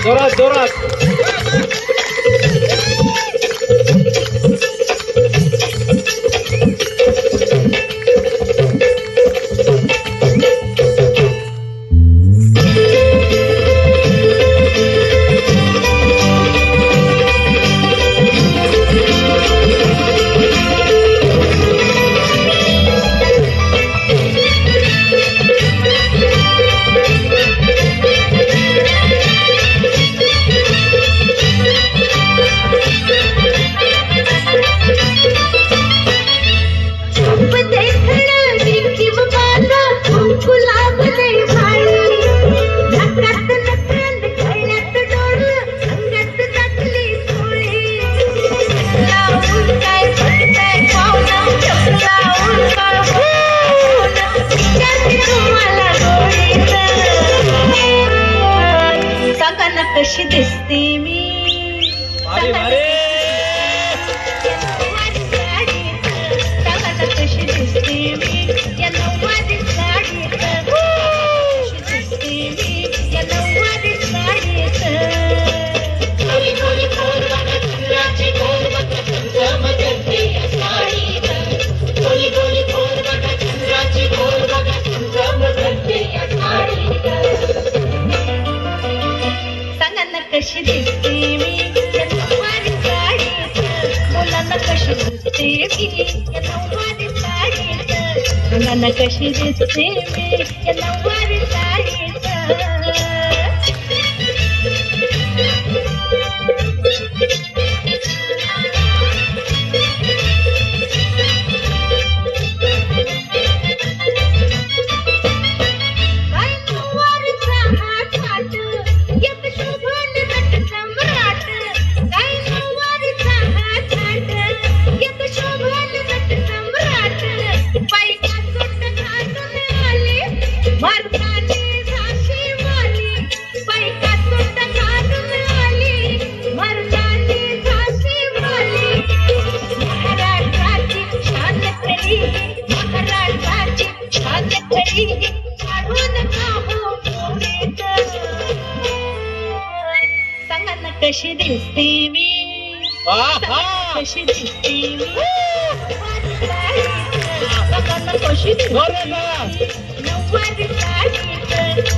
जोरात जोरात कशी दिसते मी कशी दिसते मी या नऊवारी साडीत कशी दिसते मी या नऊवारी साडीत गोली गोली खोल बघा चंद्राची खोल बघा चंद्रामध्ये साडीत गोली गोली खोल बघा चंद्राची खोल बघा चंद्रामध्ये साडीत कशी दिसते मी या नऊवारी साडीत मुलांना कशी दिसते मी या नऊवारी साडीत मुलांना कशी दिसते मी या नऊवारी साडीत कशी दिसते मी कशी दिसते मी कशी नऊवारी साडीत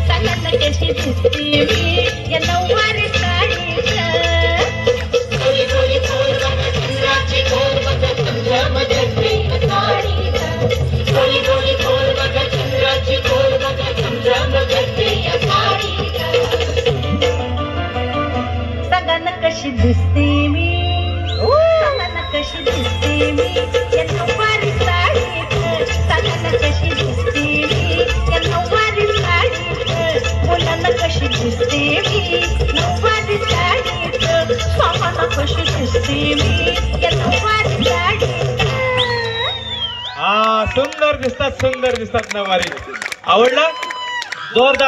सांगायला कशी दिसते मी या नऊवारी साडीत गोली गोली खोल बघा चंद्राची खोल बघा चंद्रामध्ये साडीत गोली गोली खोल बघा चंद्राची खोल बघा चंद्रामध्ये साडीत कशी दिसते मी सांगायला कशी दिसते मी या नऊवारी साडीत सांगायला कशी दिसते मी या नऊवारी साडीत मुलांना कशी दिसते मी नऊवारी साडीत स्वामाला कशी दिसते मी या नऊवारी साडीत सुंदर दिसतात नऊवारी आवडलं जोरदार